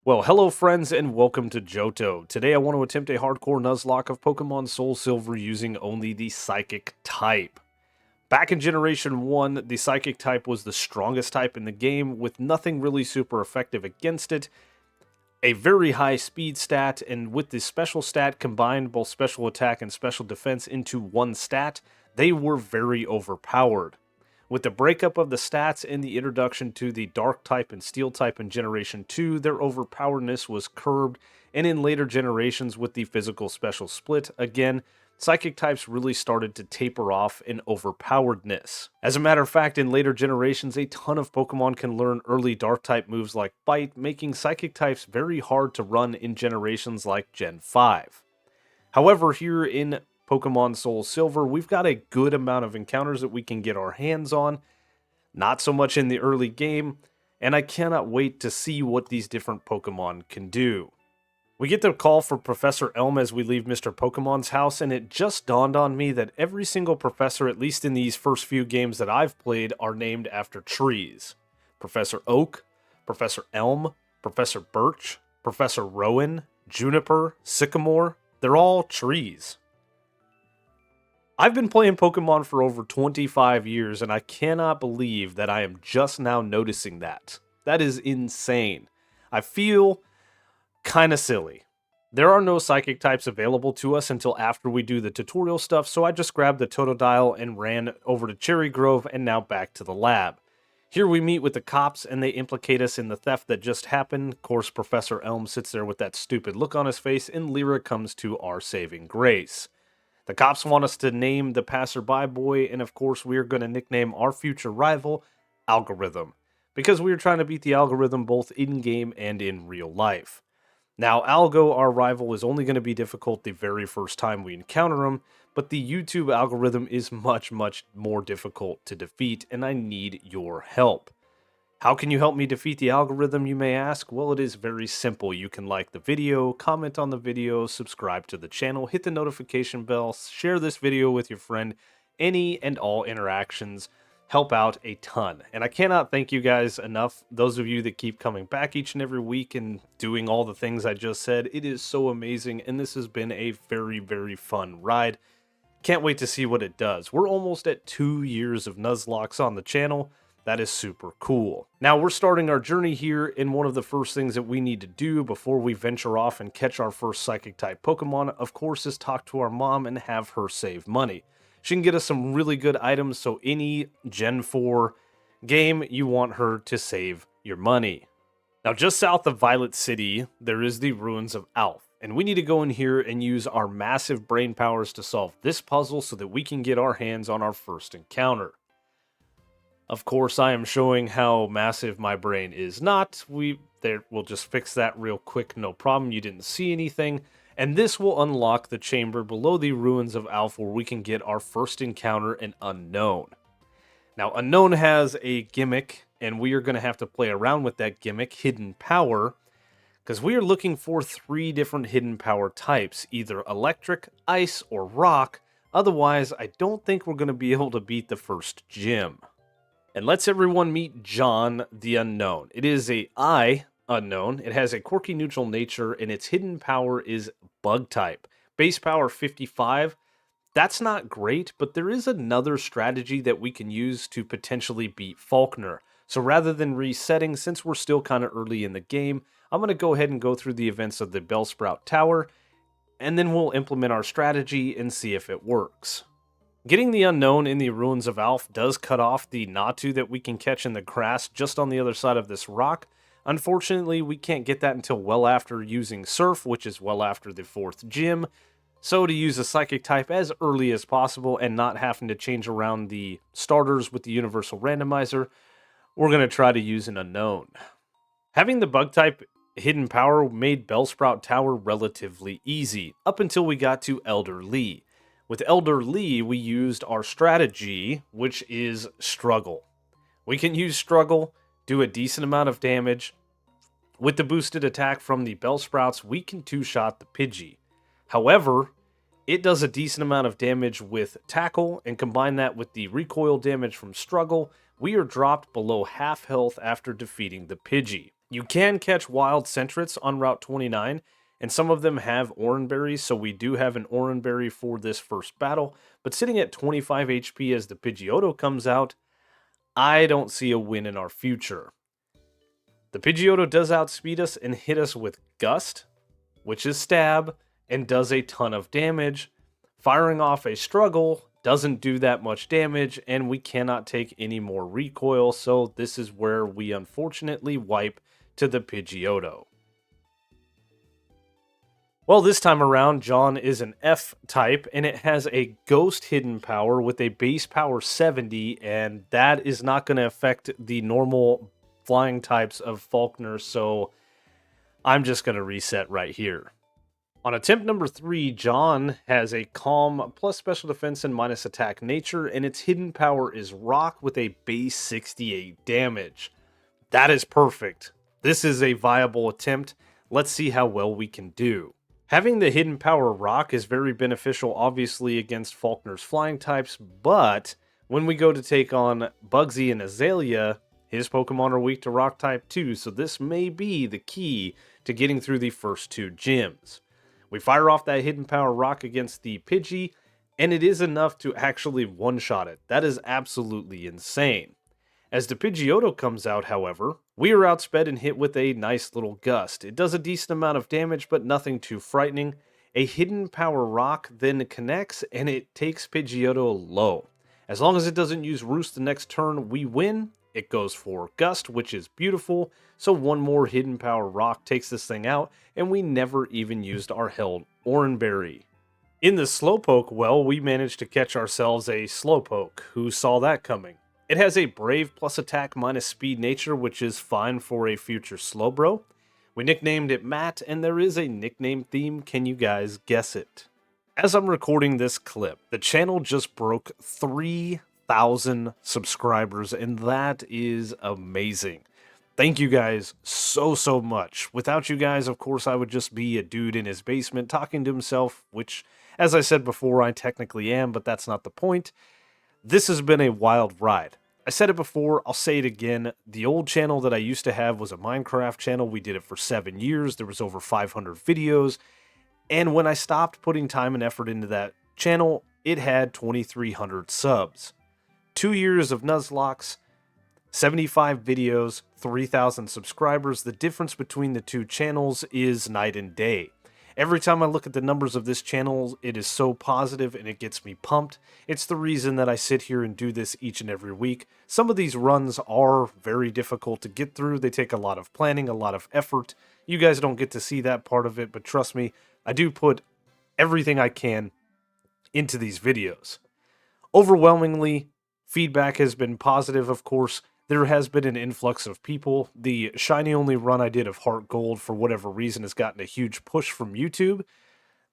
Well, hello friends and welcome to Johto. Today I want to attempt a hardcore Nuzlocke of Pokemon SoulSilver using only the Psychic type. Back in Generation 1, the Psychic type was the strongest type in the game, with nothing really super effective against it. A very high speed stat, and with the special stat combined both special attack and special defense into one stat, they were very overpowered. With the breakup of the stats and the introduction to the Dark type and Steel type in Generation 2, their overpoweredness was curbed, and in later generations with the physical special split, again, Psychic types really started to taper off in overpoweredness. As a matter of fact, in later generations, a ton of Pokemon can learn early Dark type moves like Bite, making Psychic types very hard to run in generations like Gen 5. However, here in Pokemon SoulSilver, we've got a good amount of encounters that we can get our hands on, not so much in the early game, and I cannot wait to see what these different Pokemon can do. We get the call for Professor Elm as we leave Mr. Pokemon's house, and it just dawned on me that every single professor, at least in these first few games that I've played, are named after trees. Professor Oak, Professor Elm, Professor Birch, Professor Rowan, Juniper, Sycamore, they're all trees. I've been playing Pokemon for over 25 years, and I cannot believe that I am just now noticing that. That is insane. I feel kind of silly. There are no Psychic types available to us until after we do the tutorial stuff, so I just grabbed the Totodile and ran over to Cherry Grove and now back to the lab. Here we meet with the cops, and they implicate us in the theft that just happened. Of course, Professor Elm sits there with that stupid look on his face, and Lyra comes to our saving grace. The cops want us to name the passerby boy, and of course we are going to nickname our future rival Algorithm, because we are trying to beat the algorithm both in-game and in real life. Now, Algo, our rival, is only going to be difficult the very first time we encounter him, but the YouTube algorithm is much more difficult to defeat, and I need your help. How can you help me defeat the algorithm, you may ask? Well, it is very simple. You can like the video, comment on the video, subscribe to the channel, hit the notification bell, share this video with your friend. Any and all interactions help out a ton. And I cannot thank you guys enough. Those of you that keep coming back each and every week and doing all the things I just said, it is so amazing, and this has been a very fun ride. Can't wait to see what it does. We're almost at 2 years of Nuzlocks on the channel. That is super cool. Now we're starting our journey here, and one of the first things that we need to do before we venture off and catch our first Psychic type Pokemon, of course, is talk to our mom and have her save money. She can get us some really good items, so any Gen 4 game, you want her to save your money. Now just south of Violet City, there is the Ruins of Alph, and we need to go in here and use our massive brain powers to solve this puzzle so that we can get our hands on our first encounter. Of course, I am showing how massive my brain is not. We'll just fix that real quick, no problem. You didn't see anything. And this will unlock the chamber below the Ruins of Alph where we can get our first encounter, an Unknown. Now, Unknown has a gimmick, and we are going to have to play around with that gimmick, Hidden Power, because we are looking for 3 different Hidden Power types, either Electric, Ice, or Rock. Otherwise, I don't think we're going to be able to beat the first gym. And let's everyone meet John the Unknown. It is a Unknown. It has a quirky neutral nature, and its hidden power is Bug type. Base power 55. That's not great, but there is another strategy that we can use to potentially beat Falkner. So rather than resetting, since we're still kind of early in the game, I'm going to go ahead and go through the events of the Bellsprout Tower, and then we'll implement our strategy and see if it works. Getting the Unknown in the Ruins of Alph does cut off the Natu that we can catch in the grass just on the other side of this rock. Unfortunately, we can't get that until well after using Surf, which is well after the 4th gym. So to use a Psychic type as early as possible and not having to change around the starters with the Universal Randomizer, we're going to try to use an Unknown. Having the Bug type hidden power made Bellsprout Tower relatively easy, up until we got to Elder Lee. With Elder Lee, we used our strategy, which is Struggle. We can use Struggle, do a decent amount of damage. With the boosted attack from the Bellsprouts, we can 2-shot the Pidgey. However, it does a decent amount of damage with Tackle, and combine that with the recoil damage from Struggle, we are dropped below half health after defeating the Pidgey. You can catch wild Sentrets on Route 29, and some of them have Oranberries, so we do have an Oranberry for this first battle. But sitting at 25 HP as the Pidgeotto comes out, I don't see a win in our future. The Pidgeotto does outspeed us and hit us with Gust, which is stab, and does a ton of damage. Firing off a Struggle doesn't do that much damage, and we cannot take any more recoil, so this is where we unfortunately wipe to the Pidgeotto. Well, this time around, John is an F-type, and it has a Ghost hidden power with a base power 70, and that is not going to affect the normal flying types of Falkner, so I'm just going to reset right here. On attempt number 3, John has a Calm plus Special Defense and minus Attack Nature, and its hidden power is Rock with a base 68 damage. That is perfect. This is a viable attempt. Let's see how well we can do. Having the hidden power Rock is very beneficial, obviously, against Falkner's flying types, but when we go to take on Bugsy and Azalea, his Pokemon are weak to Rock type too, so this may be the key to getting through the first 2 gyms. We fire off that hidden power Rock against the Pidgey, and it is enough to actually one-shot it. That is absolutely insane. As the Pidgeotto comes out, however, we are outsped and hit with a nice little Gust. It does a decent amount of damage, but nothing too frightening. A hidden power Rock then connects, and it takes Pidgeotto low. As long as it doesn't use Roost the next turn, we win. It goes for Gust, which is beautiful, so one more hidden power Rock takes this thing out, and we never even used our held Oranberry. In the Slowpoke, well, we managed to catch ourselves a Slowpoke. Who saw that coming? It has a Brave plus Attack minus Speed Nature, which is fine for a future Slowbro. We nicknamed it Matt, and there is a nickname theme. Can you guys guess it? As I'm recording this clip, the channel just broke 3,000 subscribers, and that is amazing. Thank you guys so much. Without you guys, of course, I would just be a dude in his basement talking to himself, which, as I said before, I technically am, but that's not the point. This has been a wild ride. I said it before, I'll say it again. The old channel that I used to have was a Minecraft channel. We did it for 7 years. There was over 500 videos. And when I stopped putting time and effort into that channel, it had 2,300 subs. 2 years of Nuzlocks, 75 videos, 3,000 subscribers. The difference between the 2 channels is night and day. Every time I look at the numbers of this channel, it is so positive and it gets me pumped. It's the reason that I sit here and do this each and every week. Some of these runs are very difficult to get through. They take a lot of planning, a lot of effort. You guys don't get to see that part of it, but trust me, I do put everything I can into these videos. Overwhelmingly, feedback has been positive, of course. There has been an influx of people. The shiny only run I did of Heart Gold, for whatever reason, has gotten a huge push from YouTube.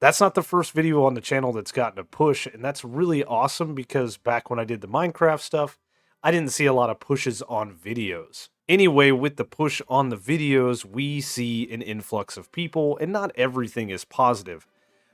That's not the first video on the channel that's gotten a push, and that's really awesome because back when I did the Minecraft stuff, I didn't see a lot of pushes on videos. Anyway, with the push on the videos, we see an influx of people, and not everything is positive.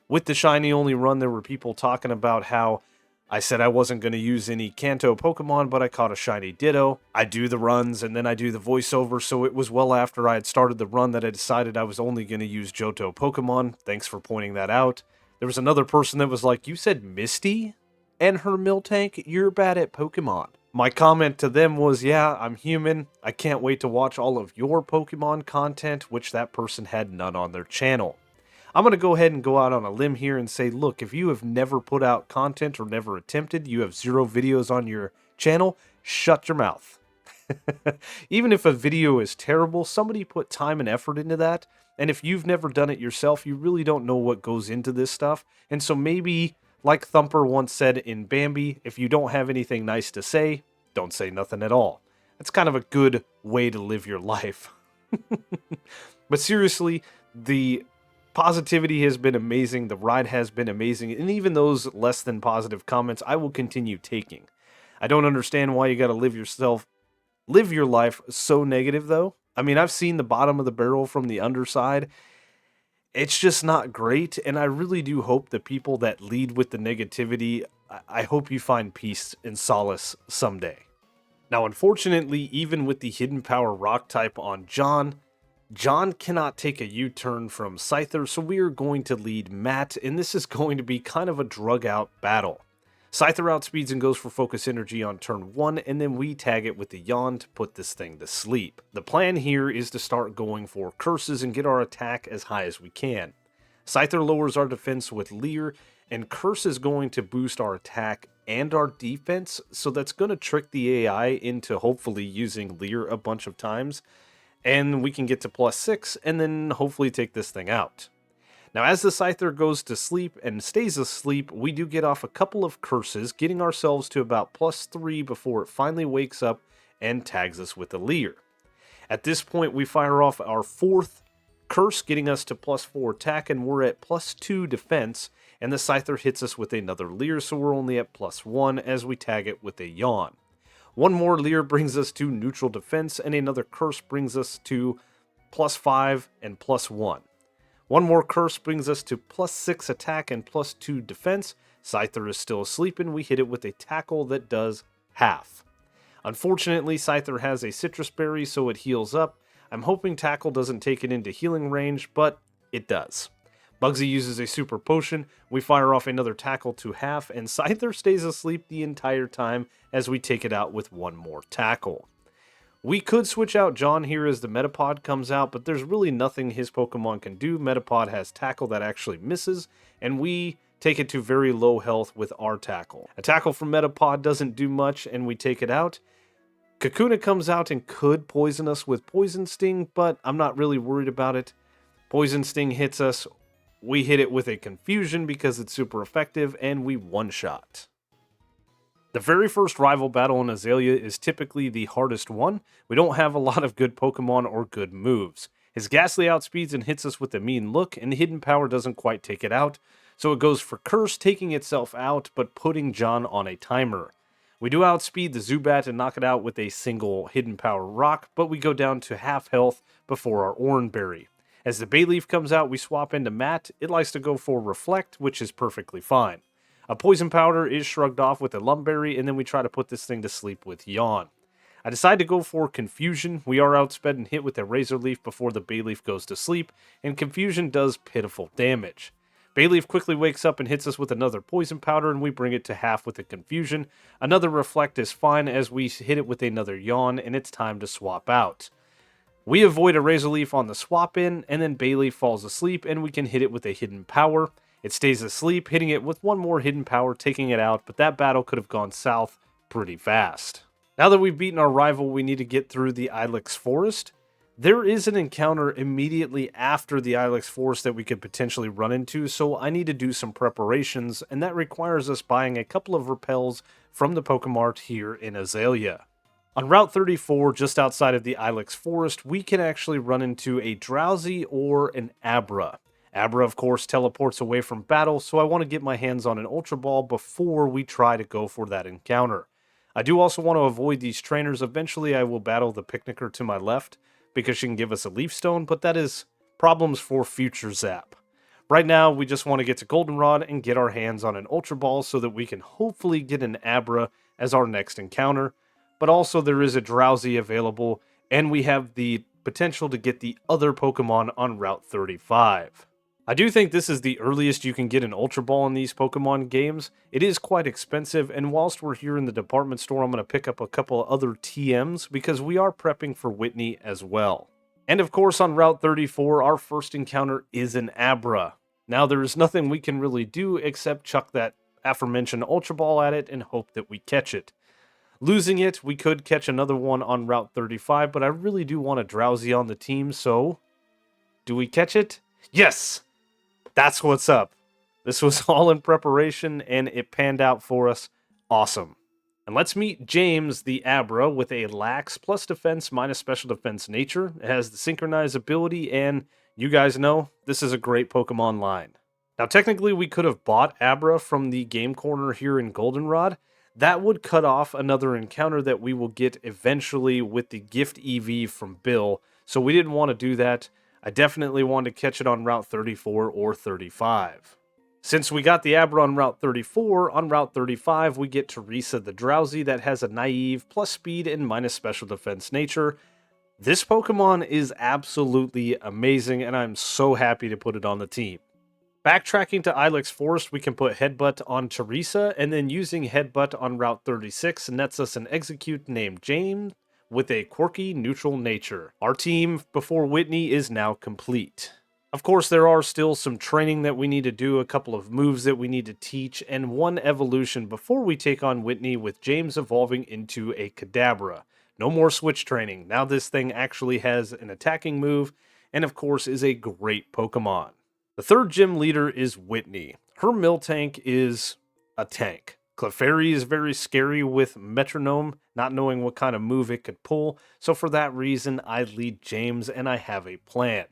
With the shiny only run, there were people talking about how I said I wasn't going to use any Kanto Pokemon, but I caught a shiny Ditto. I do the runs, and then I do the voiceover, so it was well after I had started the run that I decided I was only going to use Johto Pokemon. Thanks for pointing that out. There was another person that was like, "You said Misty and her Miltank? You're bad at Pokemon." My comment to them was, yeah, I'm human. I can't wait to watch all of your Pokemon content, which that person had none on their channel. I'm going to go ahead and go out on a limb here and say, look, if you have never put out content or never attempted, you have 0 videos on your channel, shut your mouth. Even if a video is terrible, somebody put time and effort into that. And if you've never done it yourself, you really don't know what goes into this stuff. And so maybe, like Thumper once said in Bambi, if you don't have anything nice to say, don't say nothing at all. That's kind of a good way to live your life. But seriously, the positivity has been amazing, the ride has been amazing, and even those less than positive comments I will continue taking. I don't understand why you gotta live your life so negative though. I mean, I've seen the bottom of the barrel from the underside. It's just not great, and I really do hope the people that lead with the negativity, I hope you find peace and solace someday. Now, unfortunately, even with the hidden power rock type on John, John cannot take a U-turn from Scyther, so we are going to lead Matt, and this is going to be kind of a drug-out battle. Scyther outspeeds and goes for focus energy on turn 1, and then we tag it with the yawn to put this thing to sleep. The plan here is to start going for curses and get our attack as high as we can. Scyther lowers our defense with Leer, and Curse is going to boost our attack and our defense, so that's going to trick the AI into hopefully using Leer a bunch of times, and we can get to +6 and then hopefully take this thing out. Now, as the Scyther goes to sleep and stays asleep, we do get off a couple of curses, getting ourselves to about +3 before it finally wakes up and tags us with a Leer. At this point, we fire off our 4th curse, getting us to +4 attack, and we're at +2 defense, and the Scyther hits us with another Leer, so we're only at +1 as we tag it with a yawn. One more Leer brings us to neutral defense, and another curse brings us to +5 and +1. One more curse brings us to +6 attack and +2 defense. Scyther is still asleep, and we hit it with a tackle that does half. Unfortunately, Scyther has a citrus berry, so it heals up. I'm hoping tackle doesn't take it into healing range, but it does. Bugsy uses a super potion, we fire off another tackle to half, and Scyther stays asleep the entire time as we take it out with one more tackle. We could switch out John here as the Metapod comes out, but there's really nothing his Pokemon can do. Metapod has tackle that actually misses, and we take it to very low health with our tackle. A tackle from Metapod doesn't do much, and we take it out. Kakuna comes out and could poison us with Poison Sting, but I'm not really worried about it. Poison Sting hits us, we hit it with a Confusion because it's super effective, and we one-shot. The very first rival battle in Azalea is typically the hardest one. We don't have a lot of good Pokemon or good moves. His Ghastly outspeeds and hits us with a mean look, and Hidden Power doesn't quite take it out, so it goes for Curse, taking itself out, but putting John on a timer. We do outspeed the Zubat and knock it out with a single Hidden Power Rock, but we go down to half health before our Oranberry. As the Bayleaf comes out, we swap into Matt. It likes to go for Reflect, which is perfectly fine. A Poison Powder is shrugged off with a Lumberry, and then we try to put this thing to sleep with Yawn. I decide to go for Confusion. We are outsped and hit with a Razor Leaf before the Bayleaf goes to sleep, and Confusion does pitiful damage. Bayleaf quickly wakes up and hits us with another Poison Powder, and we bring it to half with a Confusion. Another Reflect is fine as we hit it with another Yawn, and it's time to swap out. We avoid a Razor Leaf on the swap in, and then Bayleaf falls asleep, and we can hit it with a Hidden Power. It stays asleep, hitting it with one more Hidden Power, taking it out, but that battle could have gone south pretty fast. Now that we've beaten our rival, we need to get through the Ilex Forest. There is an encounter immediately after the Ilex Forest that we could potentially run into, so I need to do some preparations, and that requires us buying a couple of repels from the Pokemart here in Azalea. On Route 34, just outside of the Ilex Forest, we can actually run into a Drowsy or an Abra. Abra, of course, teleports away from battle, so I want to get my hands on an Ultra Ball before we try to go for that encounter. I do also want to avoid these trainers. Eventually, I will battle the Picnicker to my left, because she can give us a Leaf Stone, but that is problems for future Zap. Right now, we just want to get to Goldenrod and get our hands on an Ultra Ball so that we can hopefully get an Abra as our next encounter, but also there is a Drowsy available, and we have the potential to get the other Pokemon on Route 35. I do think this is the earliest you can get an Ultra Ball in these Pokemon games. It is quite expensive, and whilst we're here in the department store, I'm going to pick up a couple other TMs because we are prepping for Whitney as well. And of course, on Route 34, our first encounter is an Abra. Now, there's nothing we can really do except chuck that aforementioned Ultra Ball at it and hope that we catch it. Losing it, we could catch another one on Route 35, but I really do want a Drowsy on the team, so do we catch it? Yes! That's what's up. This was all in preparation, and it panned out for us. Awesome. And let's meet James, the Abra, with a Lax plus defense minus special defense nature. It has the Synchronize ability, and you guys know, this is a great Pokemon line. Now, technically, we could have bought Abra from the game corner here in Goldenrod. That would cut off another encounter that we will get eventually with the Gift EV from Bill, so we didn't want to do that. I definitely wanted to catch it on Route 34 or 35. Since we got the Abra on Route 34, on Route 35 we get Teresa the Drowsy that has a Naive plus speed and minus special defense nature. This Pokemon is absolutely amazing, and I'm so happy to put it on the team. Backtracking to Ilex Forest, we can put Headbutt on Teresa, and then using Headbutt on Route 36 nets us an Execute named James with a quirky, neutral nature. Our team before Whitney is now complete. Of course, there are still some training that we need to do, a couple of moves that we need to teach, and one evolution before we take on Whitney, with James evolving into a Kadabra. No more switch training. Now this thing actually has an attacking move, and of course is a great Pokemon. The third gym leader is Whitney. Her Miltank is a tank. Clefairy is very scary with Metronome, not knowing what kind of move it could pull, so for that reason I lead James and I have a plan.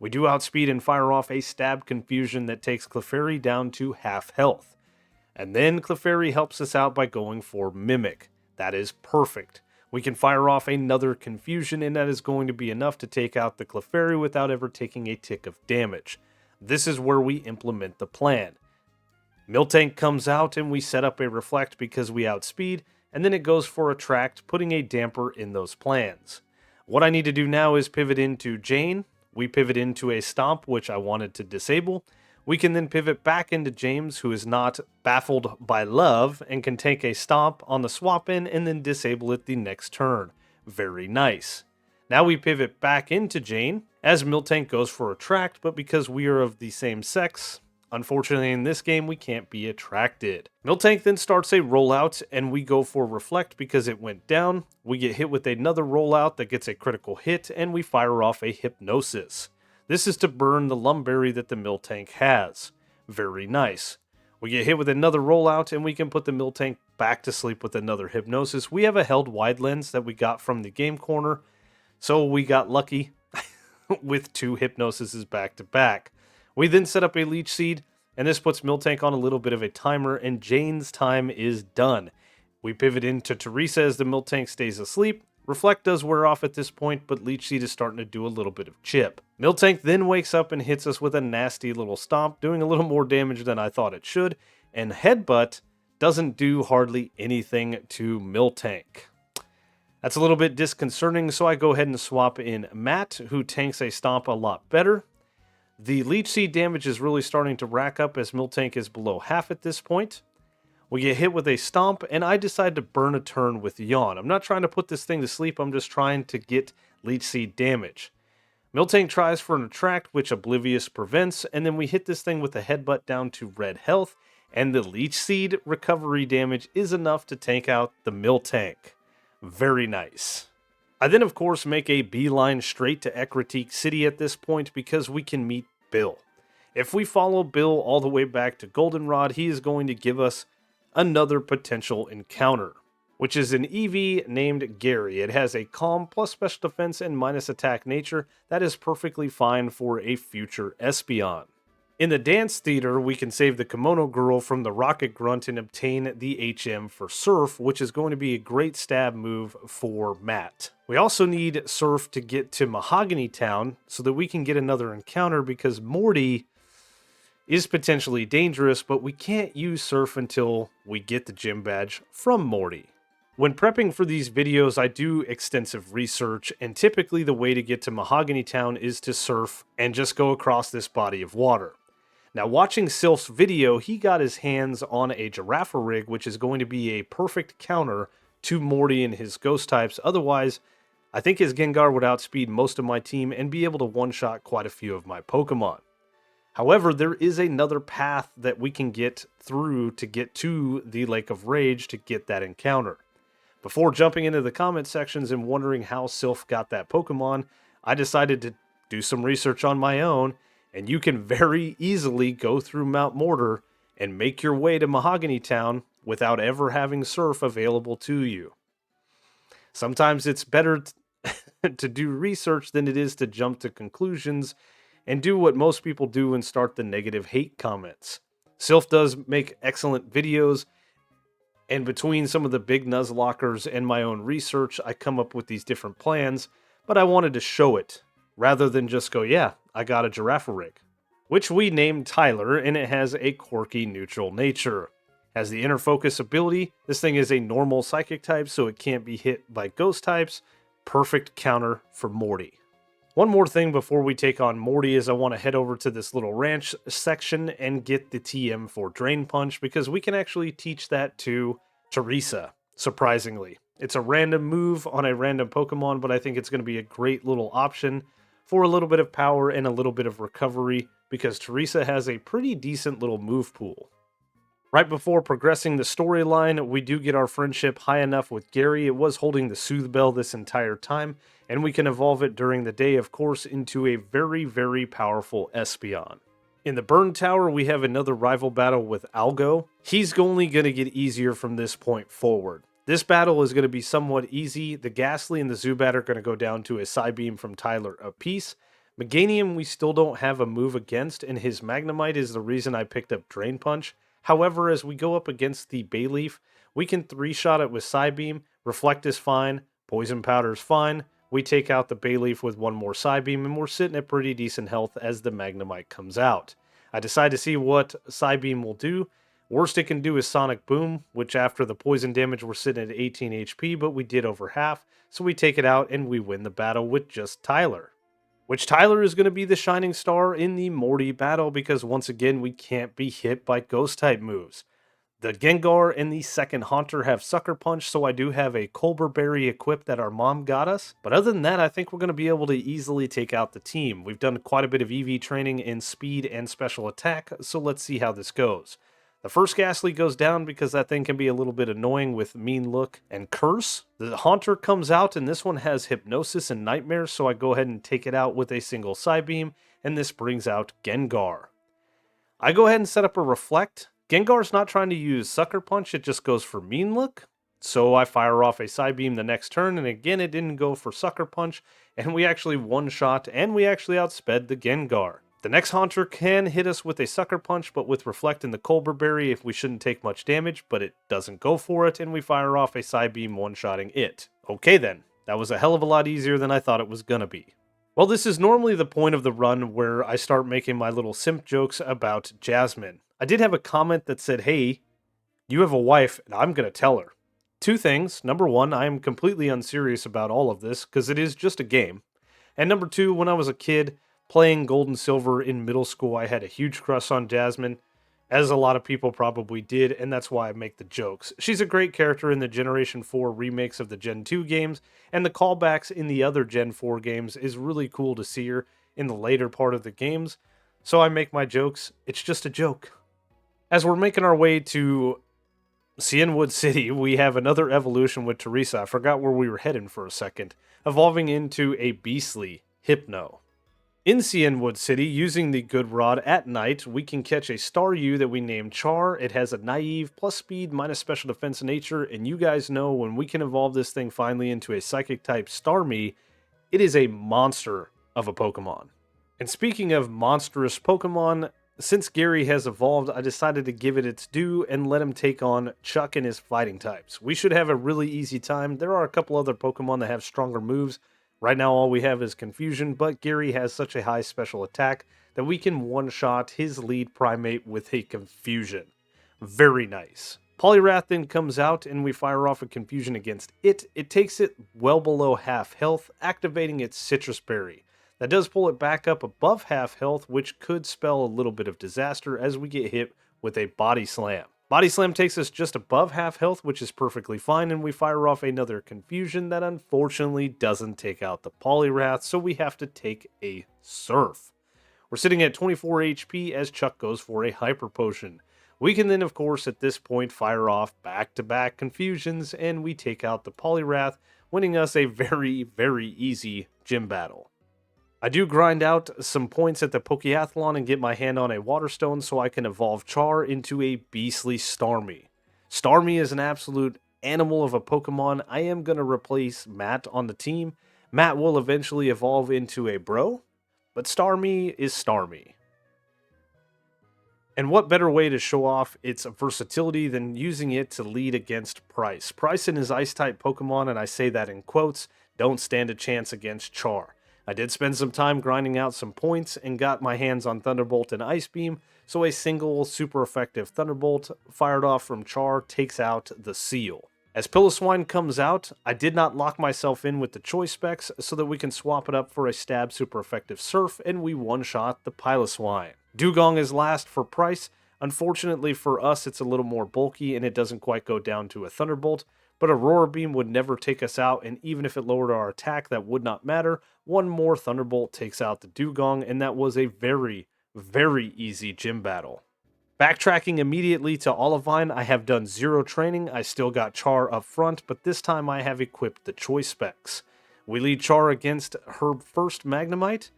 We do outspeed and fire off a Stab Confusion that takes Clefairy down to half health. And then Clefairy helps us out by going for Mimic. That is perfect. We can fire off another Confusion, and that is going to be enough to take out the Clefairy without ever taking a tick of damage. This is where we implement the plan. Miltank comes out and we set up a Reflect because we outspeed, and then it goes for Attract, putting a damper in those plans. What I need to do now is pivot into Jane. We pivot into a Stomp, which I wanted to disable. We can then pivot back into James, who is not baffled by love, and can take a Stomp on the swap in and then disable it the next turn. Very nice. Now we pivot back into Jane, as Miltank goes for Attract, but because we are of the same sex, unfortunately in this game we can't be attracted. Miltank then starts a rollout, and we go for Reflect because it went down. We get hit with another rollout that gets a critical hit, and we fire off a Hypnosis. This is to burn the Lumberry that the Miltank has. Very nice. We get hit with another rollout, and we can put the Miltank back to sleep with another Hypnosis. We have a held wide lens that we got from the game corner, so we got lucky with 2 Hypnosises back to back. We then set up a Leech Seed, and this puts Miltank on a little bit of a timer, and Jane's time is done. We pivot into Teresa as the Miltank stays asleep. Reflect does wear off at this point, but Leech Seed is starting to do a little bit of chip. Miltank then wakes up and hits us with a nasty little Stomp, doing a little more damage than I thought it should, and Headbutt doesn't do hardly anything to Miltank. That's a little bit disconcerting, so I go ahead and swap in Matt, who tanks a Stomp a lot better. The Leech Seed damage is really starting to rack up as Miltank is below half at this point. We get hit with a Stomp, and I decide to burn a turn with Yawn. I'm not trying to put this thing to sleep, I'm just trying to get Leech Seed damage. Miltank tries for an Attract, which Oblivious prevents, and then we hit this thing with a Headbutt down to red health, and the Leech Seed recovery damage is enough to tank out the Miltank. Very nice. I then, of course, make a beeline straight to Ecruteak City at this point because we can meet Bill. If we follow Bill all the way back to Goldenrod, he is going to give us another potential encounter, which is an EV named Gary. It has a Calm plus Special Defense and minus Attack nature that is perfectly fine for a future Espeon. In the Dance Theater, we can save the Kimono Girl from the Rocket Grunt and obtain the HM for Surf, which is going to be a great stab move for Matt. We also need Surf to get to Mahogany Town so that we can get another encounter because Morty is potentially dangerous, but we can't use Surf until we get the gym badge from Morty. When prepping for these videos, I do extensive research, and typically the way to get to Mahogany Town is to surf and just go across this body of water. Now, watching Sylph's video, he got his hands on a Girafarig, which is going to be a perfect counter to Morty and his ghost types. Otherwise, I think his Gengar would outspeed most of my team and be able to one-shot quite a few of my Pokemon. However, there is another path that we can get through to get to the Lake of Rage to get that encounter. Before jumping into the comment sections and wondering how Sylph got that Pokemon, I decided to do some research on my own, and you can very easily go through Mount Mortar and make your way to Mahogany Town without ever having Surf available to you. Sometimes it's better to do research than it is to jump to conclusions and do what most people do and start the negative hate comments. Sylph does make excellent videos, and between some of the big Nuzlockers and my own research, I come up with these different plans, but I wanted to show it, rather than just go, yeah, I got a Girafarig, which we named Tyler, and it has a quirky neutral nature. Has the Inner Focus ability. This thing is a normal psychic type, so it can't be hit by ghost types, Perfect counter for Morty. One more thing before we take on Morty is I want to head over to this little ranch section and get the TM for Drain Punch, because we can actually teach that to Teresa, surprisingly. It's a random move on a random Pokemon, but I think it's going to be a great little option for a little bit of power and a little bit of recovery, because Teresa has a pretty decent little move pool. Right before progressing the storyline, we do get our friendship high enough with Gary. It was holding the Soothe Bell this entire time, and we can evolve it during the day, of course, into a very, very powerful Espeon. In the Burn Tower, we have another rival battle with Algo. He's only going to get easier from this point forward. This battle is going to be somewhat easy. The Ghastly and the Zubat are going to go down to a Psybeam from Tyler apiece. Meganium we still don't have a move against, and his Magnemite is the reason I picked up Drain Punch. However, as we go up against the Bayleaf, we can 3-shot it with Psybeam, Reflect is fine, Poison Powder is fine, we take out the Bayleaf with one more Psybeam, and we're sitting at pretty decent health as the Magnemite comes out. I decide to see what Psybeam will do. Worst it can do is Sonic Boom, which after the poison damage we're sitting at 18 HP, but we did over half, so we take it out and we win the battle with just Tyler. Which Tyler is going to be the shining star in the Morty battle, because once again we can't be hit by Ghost-type moves. The Gengar and the second Haunter have Sucker Punch, so I do have a Colbur Berry equipped that our mom got us. But other than that, I think we're going to be able to easily take out the team. We've done quite a bit of EV training in speed and special attack, so let's see how this goes. The first Ghastly goes down because that thing can be a little bit annoying with Mean Look and Curse. The Haunter comes out, and this one has Hypnosis and Nightmare, so I go ahead and take it out with a single Psybeam, and this brings out Gengar. I go ahead and set up a Reflect. Gengar's not trying to use Sucker Punch, it just goes for Mean Look. So I fire off a Psybeam the next turn, and again it didn't go for Sucker Punch, and we actually one-shot, and we actually outsped the Gengar. The next Haunter can hit us with a Sucker Punch, but with Reflect and the Colbur Berry, if we shouldn't take much damage, but it doesn't go for it, and we fire off a Psybeam one-shotting it. Okay then, that was a hell of a lot easier than I thought it was gonna be. Well, this is normally the point of the run where I start making my little simp jokes about Jasmine. I did have a comment that said, hey, you have a wife, and I'm gonna tell her. Two things. Number one, I am completely unserious about all of this, because it is just a game. And number two, when I was a kid, playing Gold and Silver in middle school, I had a huge crush on Jasmine, as a lot of people probably did, and that's why I make the jokes. She's a great character in the Generation 4 remakes of the Gen 2 games, and the callbacks in the other Gen 4 games is really cool to see her in the later part of the games, so I make my jokes. It's just a joke. As we're making our way to Cianwood City, we have another evolution with Teresa. I forgot where we were heading for a second, evolving into a beastly Hypno. In Cianwood City, using the Good Rod at night, we can catch a Staryu that we named Char. It has a Naive, plus speed, minus special defense nature, and you guys know when we can evolve this thing finally into a Psychic-type Starmie, it is a monster of a Pokemon. And speaking of monstrous Pokemon, since Gary has evolved, I decided to give it its due and let him take on Chuck and his fighting types. We should have a really easy time. There are a couple other Pokemon that have stronger moves. Right now all we have is Confusion, but Gary has such a high special attack that we can one-shot his lead Primate with a Confusion. Very nice. Poliwrath then comes out and we fire off a Confusion against it. It takes it well below half health, activating its Citrus Berry. That does pull it back up above half health, which could spell a little bit of disaster as we get hit with a Body Slam. Body Slam takes us just above half health, which is perfectly fine, and we fire off another Confusion that unfortunately doesn't take out the Poliwrath, so we have to take a Surf. We're sitting at 24 HP as Chuck goes for a Hyper Potion. We can then, of course, at this point fire off back-to-back Confusions, and we take out the Poliwrath, winning us a very, very easy gym battle. I do grind out some points at the Pokeathlon and get my hand on a Water Stone so I can evolve Char into a beastly Starmie. Starmie is an absolute animal of a Pokemon. I am going to replace Matt on the team. Matt will eventually evolve into a Bro, but Starmie is Starmie. And what better way to show off its versatility than using it to lead against Pryce. Pryce and his Ice-type Pokemon, and I say that in quotes, don't stand a chance against Char. I did spend some time grinding out some points and got my hands on Thunderbolt and Ice Beam, so a single super effective Thunderbolt fired off from Char takes out the Seal. As Piloswine comes out, I did not lock myself in with the choice specs so that we can swap it up for a stab super effective surf, and we one-shot the Piloswine. Dugong is last for Pryce. Unfortunately for us, it's a little more bulky and it doesn't quite go down to a Thunderbolt, but Aurora Beam would never take us out, and even if it lowered our attack, that would not matter. One more Thunderbolt takes out the Dugong, and that was a very, very easy gym battle. Backtracking immediately to Olivine, I have done 0 training. I still got Char up front, but this time I have equipped the choice specs. We lead Char against her first Magnemite.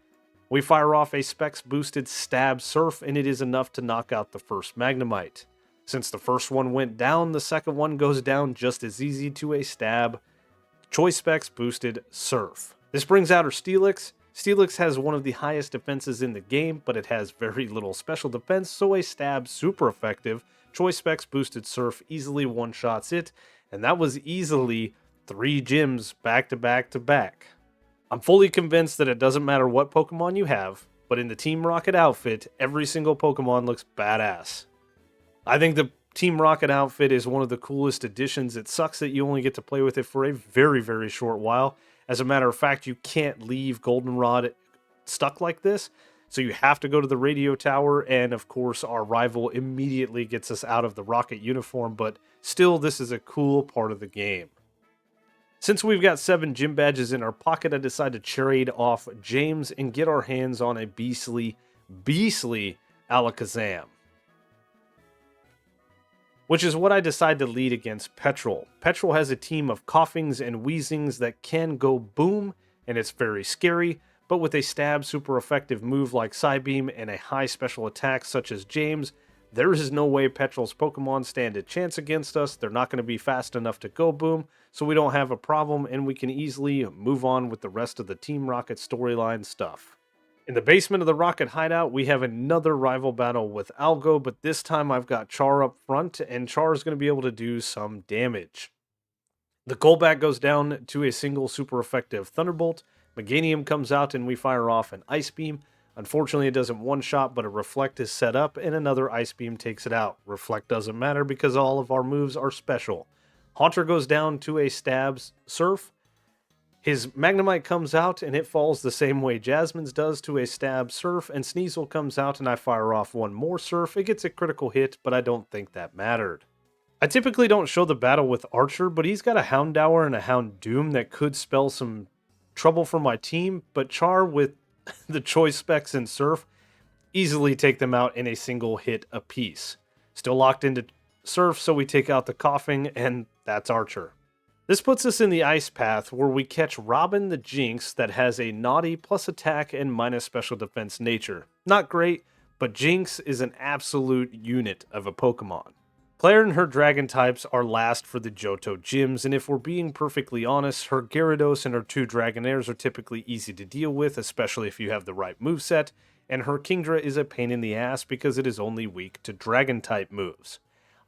We fire off a specs boosted stab surf, and it is enough to knock out the first Magnemite. Since the first one went down, the second one goes down just as easy to a stab choice specs boosted surf. This brings out her Steelix. Steelix has one of the highest defenses in the game, but it has very little special defense, so a stab super effective choice specs boosted surf easily one-shots it, and that was easily 3 gyms back to back to back. I'm fully convinced that it doesn't matter what Pokemon you have, but in the Team Rocket outfit, every single Pokemon looks badass. I think the Team Rocket outfit is one of the coolest additions. It sucks that you only get to play with it for a very, very short while. As a matter of fact, you can't leave Goldenrod stuck like this, so you have to go to the radio tower, and of course our rival immediately gets us out of the Rocket uniform, but still this is a cool part of the game. Since we've got 7 gym badges in our pocket, I decided to trade off James and get our hands on a beastly Alakazam, which is what I decide to lead against Petrol. Petrol has a team of Coughings and Wheezings that can go boom, and it's very scary, but with a stab super effective move like Psybeam and a high special attack such as James, there is no way Petrol's Pokemon stand a chance against us. They're not going to be fast enough to go boom, so we don't have a problem, and we can easily move on with the rest of the Team Rocket storyline stuff. In the basement of the Rocket hideout, we have another rival battle with Algo, but this time I've got Char up front, and Char is going to be able to do some damage. The Golbat goes down to a single super effective Thunderbolt. Meganium comes out, and we fire off an Ice Beam. Unfortunately, it doesn't one-shot, but a Reflect is set up, and another Ice Beam takes it out. Reflect doesn't matter because all of our moves are special. Haunter goes down to a Stab Surf. His Magnemite comes out, and it falls the same way Jasmine's does to a Stab Surf, and Sneasel comes out, and I fire off one more Surf. It gets a critical hit, but I don't think that mattered. I typically don't show the battle with Archer, but he's got a Houndour and a Houndoom that could spell some trouble for my team, but Char with the choice specs and Surf easily take them out in a single hit apiece. Still locked into Surf, so we take out the Coughing, and that's Archer. This puts us in the Ice Path, where we catch Robin the Jinx that has a naughty plus attack and minus special defense nature. Not great, but Jinx is an absolute unit of a Pokemon. Claire and her Dragon types are last for the Johto gyms, and if we're being perfectly honest, her Gyarados and her 2 Dragonairs are typically easy to deal with, especially if you have the right moveset, and her Kingdra is a pain in the ass because it is only weak to Dragon type moves.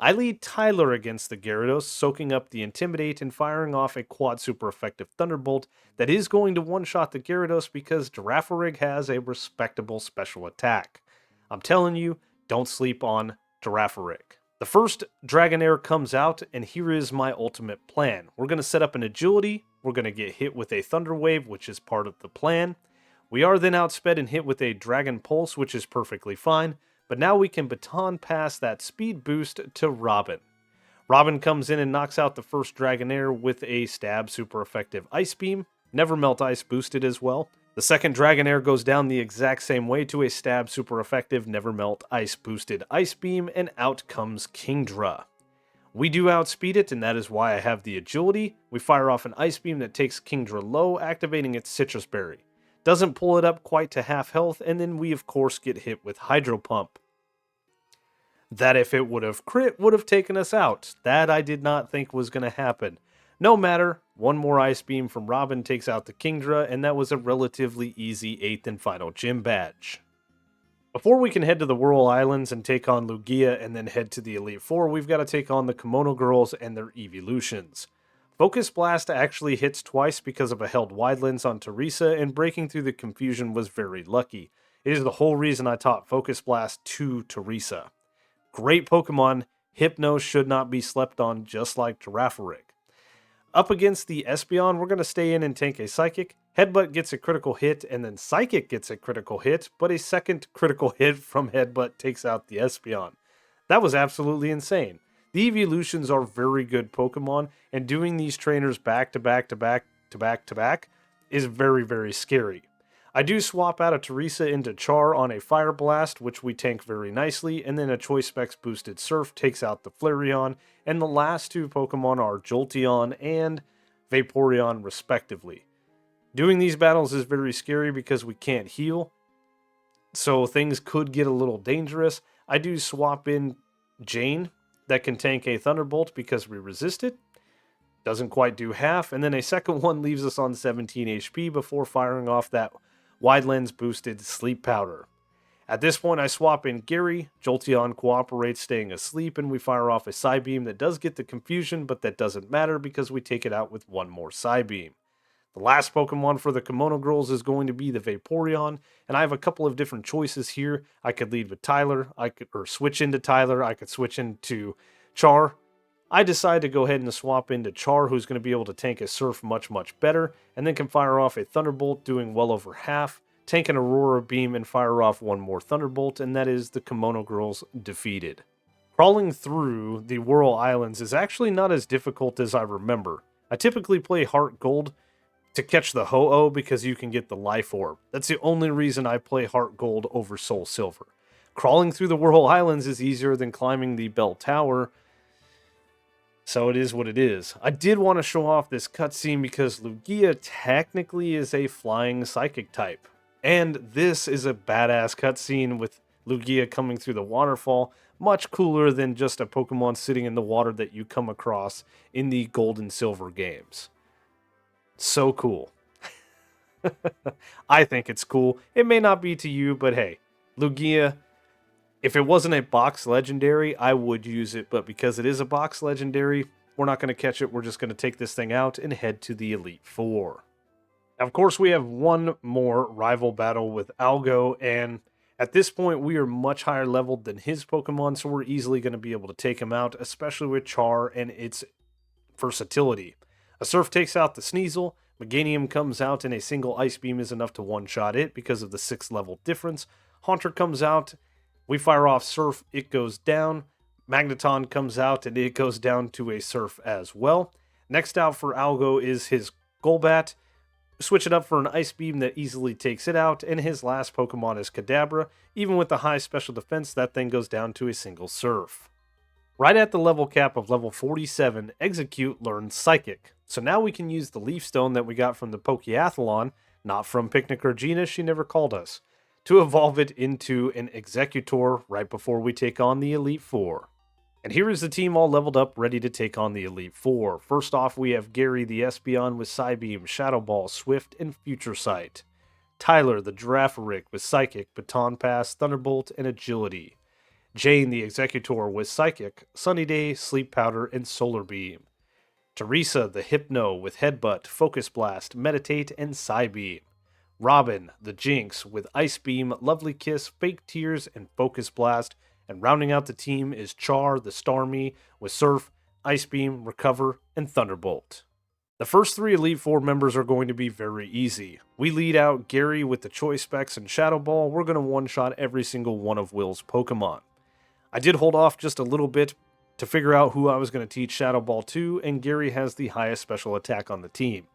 I lead Tyler against the Gyarados, soaking up the Intimidate and firing off a quad super effective Thunderbolt that is going to one-shot the Gyarados because Girafarig has a respectable special attack. I'm telling you, don't sleep on Girafarig. The first Dragonair comes out, and here is my ultimate plan. We're going to set up an Agility, we're going to get hit with a Thunder Wave, which is part of the plan. We are then outsped and hit with a Dragon Pulse, which is perfectly fine. But now we can baton pass that speed boost to Robin. Robin comes in and knocks out the first Dragonair with a Stab super effective Ice Beam. Never Melt Ice boosted as well. The second Dragonair goes down the exact same way to a Stab super effective Never Melt Ice boosted Ice Beam, and out comes Kingdra. We do outspeed it, and that is why I have the Agility. We fire off an Ice Beam that takes Kingdra low, activating its Citrus Berry. Doesn't pull it up quite to half health, and then we of course get hit with Hydro Pump. That if it would have crit, would have taken us out. That I did not think was going to happen. No matter, one more Ice Beam from Robin takes out the Kingdra, and that was a relatively easy 8th and final gym badge. Before we can head to the Whirl Islands and take on Lugia and then head to the Elite Four, we've got to take on the Kimono Girls and their evolutions. Focus Blast actually hits twice because of a held wide lens on Teresa, and breaking through the confusion was very lucky. It is the whole reason I taught Focus Blast to Teresa. Great Pokemon, Hypno should not be slept on, just like Girafarig. Up against the Espeon, we're going to stay in and tank a Psychic. Headbutt gets a critical hit, and then Psychic gets a critical hit, but a second critical hit from Headbutt takes out the Espeon. That was absolutely insane. The evolutions are very good Pokemon, and doing these trainers back to back to back to back to back is very, very scary. I do swap out a Teresa into Char on a Fire Blast, which we tank very nicely, and then a Choice Specs boosted Surf takes out the Flareon, and the last two Pokemon are Jolteon and Vaporeon respectively. Doing these battles is very scary because we can't heal, so things could get a little dangerous. I do swap in Jane that can tank a Thunderbolt because we resist it. Doesn't quite do half, and then a second one leaves us on 17 HP before firing off that Wide Lens boosted Sleep Powder. At this point, I swap in Gary. Jolteon cooperates, staying asleep, and we fire off a Psybeam that does get the confusion, but that doesn't matter because we take it out with one more Psybeam. The last Pokemon for the Kimono Girls is going to be the Vaporeon, and I have a couple of different choices here. I could lead with Tyler, or switch into Tyler, I could switch into Char. I decide to go ahead and swap into Char, who's going to be able to tank a Surf much, much better, and then can fire off a Thunderbolt, doing well over half, tank an Aurora Beam, and fire off one more Thunderbolt, and that is the Kimono Girls defeated. Crawling through the Whirl Islands is actually not as difficult as I remember. I typically play Heart Gold to catch the Ho-Oh because you can get the Life Orb. That's the only reason I play Heart Gold over SoulSilver. Crawling through the Whirl Islands is easier than climbing the Bell Tower, so it is what it is. I did want to show off this cutscene because Lugia technically is a flying psychic type. And this is a badass cutscene with Lugia coming through the waterfall. Much cooler than just a Pokemon sitting in the water that you come across in the Gold and Silver games. So cool. I think it's cool. It may not be to you, but hey, Lugia, if it wasn't a box legendary, I would use it, but because it is a box legendary, we're not going to catch it. We're just going to take this thing out and head to the Elite Four. Now, of course, we have one more rival battle with Algo, and at this point, we are much higher leveled than his Pokemon, so we're easily going to be able to take him out, especially with Char and its versatility. A Surf takes out the Sneasel, Meganium comes out, and a single Ice Beam is enough to one-shot it because of the 6th level difference. Haunter comes out, we fire off Surf, it goes down. Magneton comes out, and it goes down to a Surf as well. Next out for Algo is his Golbat. Switch it up for an Ice Beam that easily takes it out, and his last Pokemon is Kadabra. Even with the high special defense, that thing goes down to a single Surf. Right at the level cap of level 47, Execute learns Psychic. So now we can use the Leaf Stone that we got from the Pokeathlon, not from Picnic or Gina, she never called us, to evolve it into an Executor right before we take on the Elite Four. And here is the team all leveled up, ready to take on the Elite Four. First off, we have Gary the Espeon with Psybeam, Shadow Ball, Swift, and Future Sight. Tyler the Giraffaric with Psychic, Baton Pass, Thunderbolt, and Agility. Jane the Executor with Psychic, Sunny Day, Sleep Powder, and Solar Beam. Teresa the Hypno with Headbutt, Focus Blast, Meditate, and Psybeam. Robin the Jinx with Ice Beam, Lovely Kiss, Fake Tears, and Focus Blast. And rounding out the team is Char the Starmie with Surf, Ice Beam, Recover, and Thunderbolt. The first 3 Elite Four members are going to be very easy. We lead out Gary with the Choice Specs and Shadow Ball. We're going to one-shot every single one of Will's Pokemon. I did hold off just a little bit to figure out who I was going to teach Shadow Ball to, and Gary has the highest special attack on the team.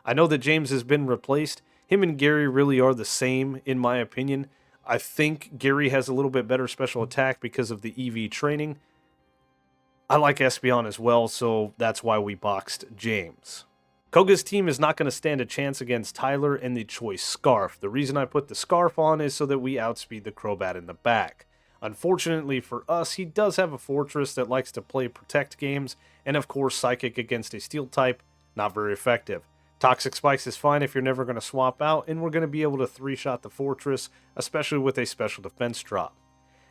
I know that James has been replaced. Him and Gary really are the same, in my opinion. I think Gary has a little bit better special attack because of the EV training. I like Espeon as well, so that's why we boxed James. Koga's team is not going to stand a chance against Tyler and the Choice Scarf. The reason I put the Scarf on is so that we outspeed the Crobat in the back. Unfortunately for us, he does have a Fortress that likes to play Protect games, and of course Psychic against a Steel type, not very effective. Toxic Spikes is fine if you're never going to swap out, and we're going to be able to 3-shot the Fortress, especially with a special defense drop.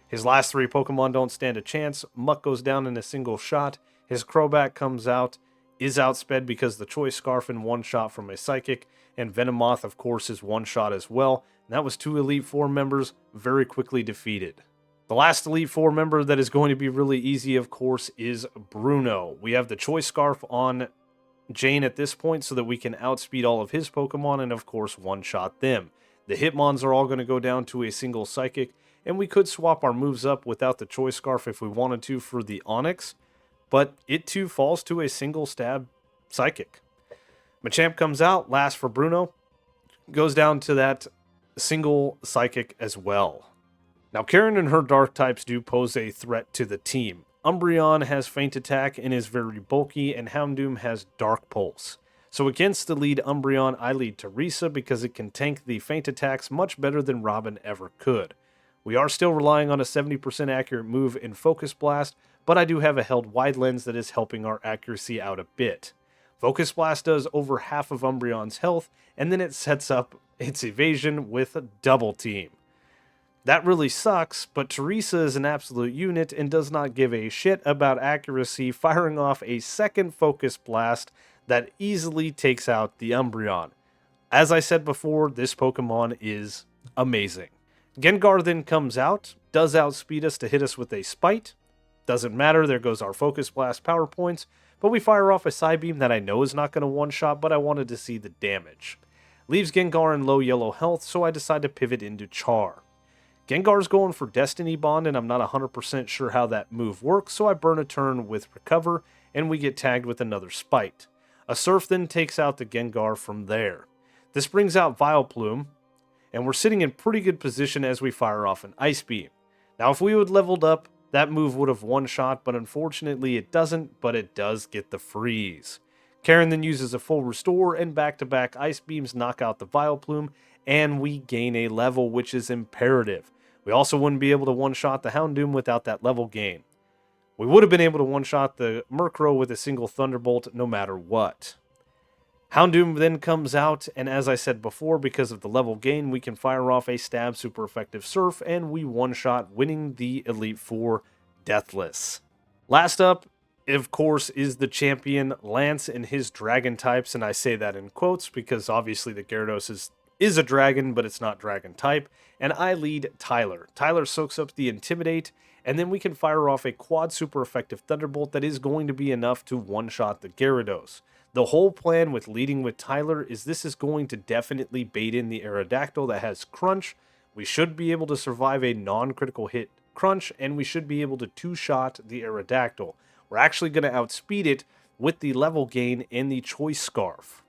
His last 3 Pokemon don't stand a chance. Muck goes down in a single shot. His Crobat comes out, is outsped because the Choice Scarf in 1-shot from a Psychic, and Venomoth, of course, is 1-shot as well. And that was 2 Elite Four members very quickly defeated. The last Elite Four member that is going to be really easy, of course, is Bruno. We have the Choice Scarf on Jane at this point so that we can outspeed all of his Pokemon and of course one-shot them. The Hitmons are all going to go down to a single Psychic, and we could swap our moves up without the Choice Scarf if we wanted to for the Onix, but it too falls to a single stab Psychic. Machamp comes out, last for Bruno, goes down to that single Psychic as well. Now Karen and her Dark types do pose a threat to the team. Umbreon has Feint Attack and is very bulky, and Houndoom has Dark Pulse. So against the lead Umbreon, I lead Teresa because it can tank the Feint Attacks much better than Robin ever could. We are still relying on a 70% accurate move in Focus Blast, but I do have a held wide lens that is helping our accuracy out a bit. Focus Blast does over half of Umbreon's health, and then it sets up its evasion with a double team. That really sucks, but Teresa is an absolute unit and does not give a shit about accuracy, firing off a second Focus Blast that easily takes out the Umbreon. As I said before, this Pokemon is amazing. Gengar then comes out, does outspeed us to hit us with a Spite. Doesn't matter, there goes our Focus Blast power points, but we fire off a Psybeam that I know is not going to one-shot, but I wanted to see the damage. Leaves Gengar in low yellow health, so I decide to pivot into Char. Gengar's going for Destiny Bond, and I'm not 100% sure how that move works, so I burn a turn with Recover, and we get tagged with another Spite. A Surf then takes out the Gengar from there. This brings out Vileplume, and we're sitting in pretty good position as we fire off an Ice Beam. Now if we would leveled up, that move would have one-shot, but unfortunately it doesn't, but it does get the freeze. Karen then uses a full restore, and back-to-back Ice Beams knock out the Vileplume, and we gain a level, which is imperative. We also wouldn't be able to one-shot the Houndoom without that level gain. We would have been able to one-shot the Murkrow with a single Thunderbolt no matter what. Houndoom then comes out, and as I said before, because of the level gain, we can fire off a Stab super effective Surf, and we one-shot, winning the Elite Four Deathless. Last up, of course, is the champion Lance and his dragon types, and I say that in quotes because obviously the Gyarados is a dragon, but it's not dragon type, and I lead Tyler. Tyler soaks up the Intimidate, and then we can fire off a quad super effective Thunderbolt that is going to be enough to one-shot the Gyarados. The whole plan with leading with Tyler is this is going to definitely bait in the Aerodactyl that has Crunch. We should be able to survive a non-critical hit Crunch, and we should be able to two-shot the Aerodactyl. We're actually going to outspeed it with the level gain and the Choice Scarf.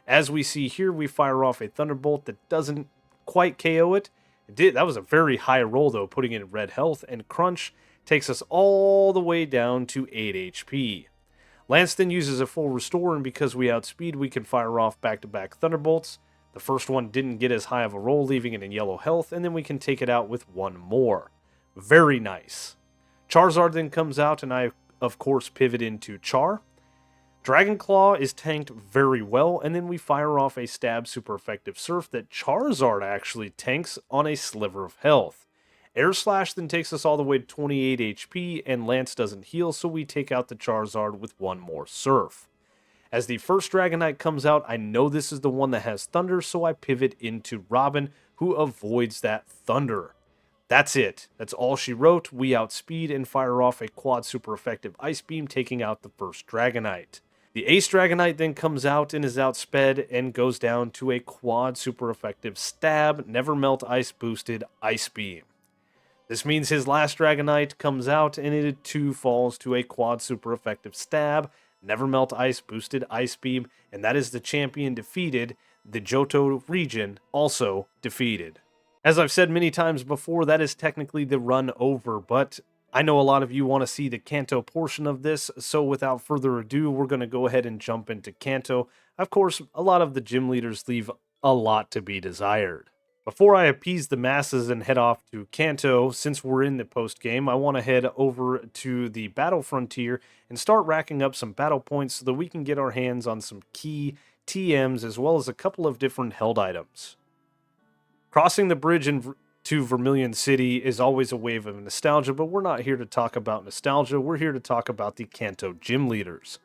As we see here, we fire off a Thunderbolt that doesn't quite KO it. That was a very high roll, though, putting it in red health, and Crunch takes us all the way down to 8 HP. Lance then uses a full restore, and because we outspeed, we can fire off back-to-back Thunderbolts. The first one didn't get as high of a roll, leaving it in yellow health, and then we can take it out with one more. Very nice. Charizard then comes out, and I, of course, pivot into Char. Dragon Claw is tanked very well, and then we fire off a Stab super effective Surf that Charizard actually tanks on a sliver of health. Air Slash then takes us all the way to 28 HP, and Lance doesn't heal, so we take out the Charizard with one more Surf. As the first Dragonite comes out, I know this is the one that has Thunder, so I pivot into Robin, who avoids that Thunder. That's it. That's all she wrote. We outspeed and fire off a quad super effective Ice Beam, taking out the first Dragonite. The Ace Dragonite then comes out and is outsped and goes down to a quad super effective Stab, Never Melt Ice boosted Ice Beam. This means his last Dragonite comes out and it too falls to a quad super effective Stab, Never Melt Ice boosted Ice Beam, and that is the champion defeated, the Johto region also defeated. As I've said many times before, that is technically the run over, but I know a lot of you want to see the Kanto portion of this, so without further ado, we're going to go ahead and jump into Kanto. Of course, a lot of the gym leaders leave a lot to be desired. Before I appease the masses and head off to Kanto, since we're in the post-game, I want to head over to the Battle Frontier and start racking up some battle points so that we can get our hands on some key TMs as well as a couple of different held items. Crossing the bridge to Vermilion City is always a wave of nostalgia, but we're not here to talk about nostalgia. We're here to talk about the Kanto gym leaders.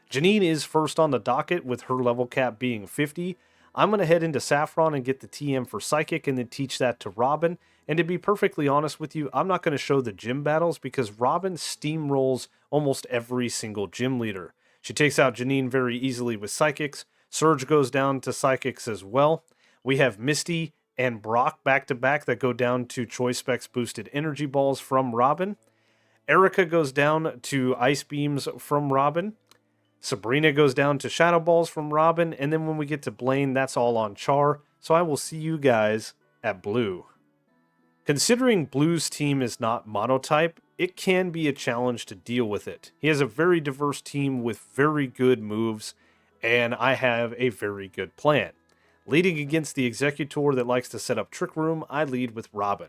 Janine is first on the docket with her level cap being 50. I'm going to head into Saffron and get the TM for Psychic and then teach that to Robin. And to be perfectly honest with you, I'm not going to show the gym battles because Robin steamrolls almost every single gym leader. She takes out Janine very easily with Psychics. Surge goes down to Psychics as well. We have Misty and Brock back-to-back that go down to Choice Specs boosted Energy Balls from Robin. Erica goes down to Ice Beams from Robin. Sabrina goes down to Shadow Balls from Robin. And then when we get to Blaine, that's all on Char. So I will see you guys at Blue. Considering Blue's team is not monotype, it can be a challenge to deal with it. He has a very diverse team with very good moves, and I have a very good plan. Leading against the Executor that likes to set up Trick Room, I lead with Robin.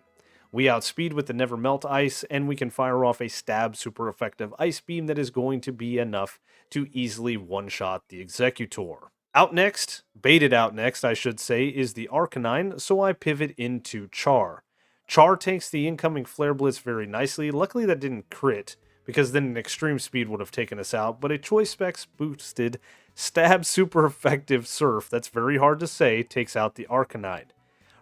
We outspeed with the Never Melt Ice, and we can fire off a stab super effective Ice Beam that is going to be enough to easily one-shot the Executor. Out next, baited out next, I should say, is the Arcanine, so I pivot into Char. Char takes the incoming Flare Blitz very nicely. Luckily that didn't crit, because then an Extreme Speed would have taken us out, but a Choice Specs boosted stab super effective Surf, that's very hard to say, takes out the Arcanine.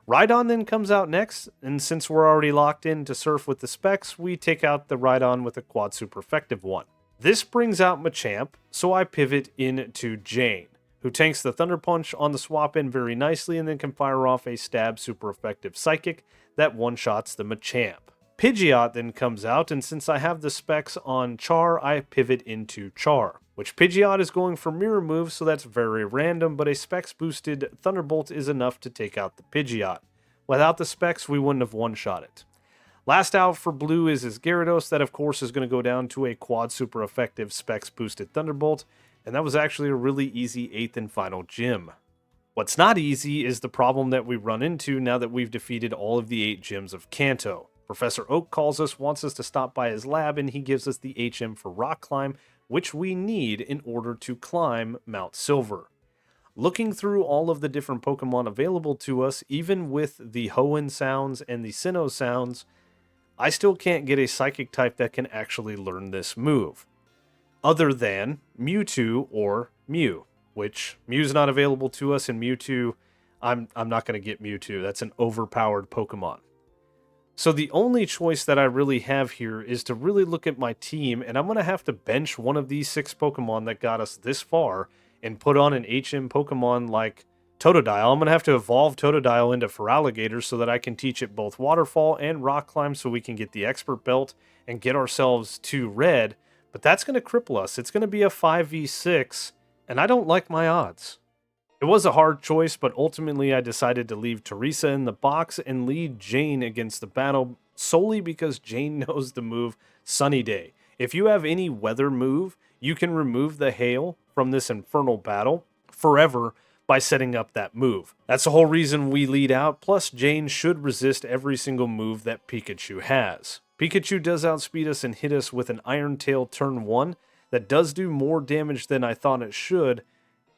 Rhydon then comes out next, and since we're already locked into Surf with the Specs, we take out the Rhydon with a quad super effective one. This brings out Machamp, so I pivot into Jane, who tanks the Thunder Punch on the swap in very nicely and then can fire off a stab super effective Psychic that one-shots the Machamp. Pidgeot then comes out, and since I have the specs on Char, I pivot into Char, which Pidgeot is going for Mirror Move, so that's very random, but a specs-boosted Thunderbolt is enough to take out the Pidgeot. Without the specs, we wouldn't have one-shot it. Last out for Blue is his Gyarados, that of course is going to go down to a quad super effective specs-boosted Thunderbolt, and that was actually a really easy 8th and final gym. What's not easy is the problem that we run into now that we've defeated all of the 8 gyms of Kanto. Professor Oak calls us, wants us to stop by his lab, and he gives us the HM for Rock Climb, which we need in order to climb Mount Silver. Looking through all of the different Pokemon available to us, even with the Hoenn sounds and the Sinnoh sounds, I still can't get a Psychic type that can actually learn this move, other than Mewtwo or Mew. Which Mew's not available to us, and Mewtwo, I'm not going to get Mewtwo. That's an overpowered Pokemon. So the only choice that I really have here is to really look at my team, and I'm going to have to bench one of these 6 Pokemon that got us this far and put on an HM Pokemon like Totodile. I'm going to have to evolve Totodile into Feraligatr so that I can teach it both Waterfall and Rock Climb so we can get the Expert Belt and get ourselves to Red, but that's going to cripple us. It's going to be a 5v6, and I don't like my odds. It was a hard choice, but ultimately I decided to leave Teresa in the box and lead Jane against the battle solely because Jane knows the move Sunny Day. If you have any weather move, you can remove the hail from this infernal battle forever by setting up that move. That's the whole reason we lead out, plus Jane should resist every single move that Pikachu has. Pikachu does outspeed us and hit us with an Iron Tail turn 1, that does do more damage than I thought it should.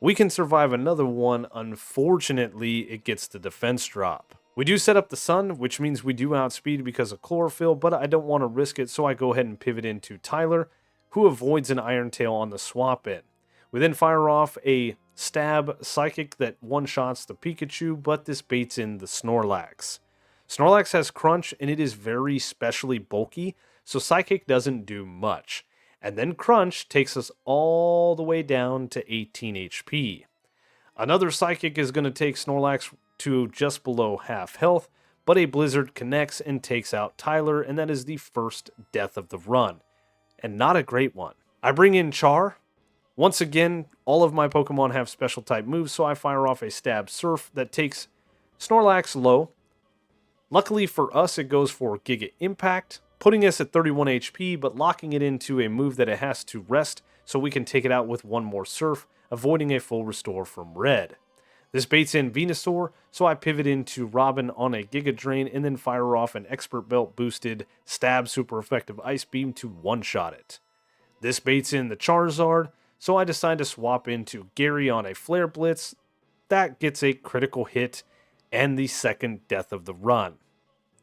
We can survive another one. Unfortunately, it gets the defense drop. We do set up the Sun, which means we do outspeed because of Chlorophyll, but I don't want to risk it, so I go ahead and pivot into Tyler, who avoids an Iron Tail on the swap in. We then fire off a Stab Psychic that one-shots the Pikachu, but this baits in the Snorlax. Snorlax has Crunch, and it is very specially bulky, so Psychic doesn't do much. And then Crunch takes us all the way down to 18 HP. Another Psychic is going to take Snorlax to just below half health, but a Blizzard connects and takes out Tyler, and that is the first death of the run. And not a great one. I bring in Char. Once again, all of my Pokemon have special type moves, so I fire off a Stab Surf that takes Snorlax low. Luckily for us, it goes for Giga Impact, putting us at 31 HP, but locking it into a move that it has to rest so we can take it out with one more Surf, avoiding a full restore from Red. This baits in Venusaur, so I pivot into Robin on a Giga Drain and then fire off an Expert Belt boosted Stab super effective Ice Beam to one-shot it. This baits in the Charizard, so I decide to swap into Gary on a Flare Blitz. That gets a critical hit and the second death of the run.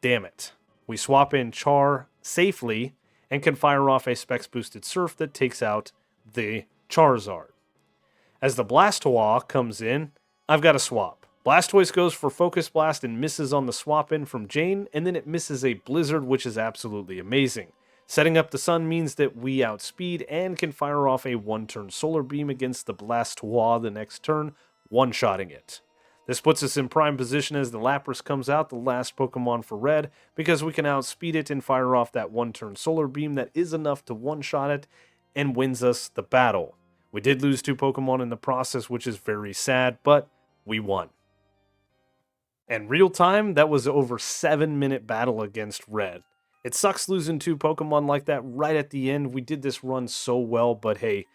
Damn it. We swap in Char safely and can fire off a Specs boosted Surf that takes out the Charizard. As the Blastoise comes in, I've got a swap. Blastoise goes for Focus Blast and misses on the swap in from Jane, and then it misses a Blizzard, which is absolutely amazing. Setting up the sun means that we outspeed and can fire off a 1-turn solar beam against the Blastoise the next turn, one-shotting it. This puts us in prime position as the Lapras comes out, the last Pokemon for red, because we can outspeed it and fire off that 1-turn solar beam that is enough to one-shot it and wins us the battle. We did lose 2 Pokemon in the process, which is very sad, but we won. And real time, that was over 7-minute battle against red. It sucks losing 2 Pokemon like that right at the end. We did this run so well, but hey,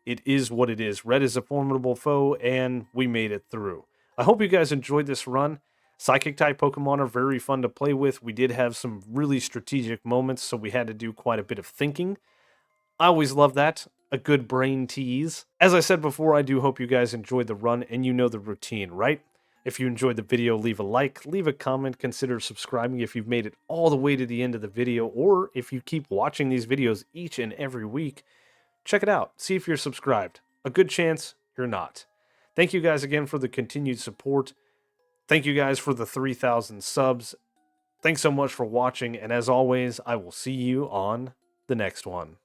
it is what it is. Red is a formidable foe, and we made it through. I hope you guys enjoyed this run. Psychic-type Pokemon are very fun to play with. We did have some really strategic moments, so we had to do quite a bit of thinking. I always love that. A good brain tease. As I said before, I do hope you guys enjoyed the run, and you know the routine, right? If you enjoyed the video, leave a like, leave a comment, consider subscribing if you've made it all the way to the end of the video, or if you keep watching these videos each and every week, check it out. See if you're subscribed. A good chance you're not. Thank you guys again for the continued support. Thank you guys for the 3,000 subs. Thanks so much for watching, and as always, I will see you on the next one.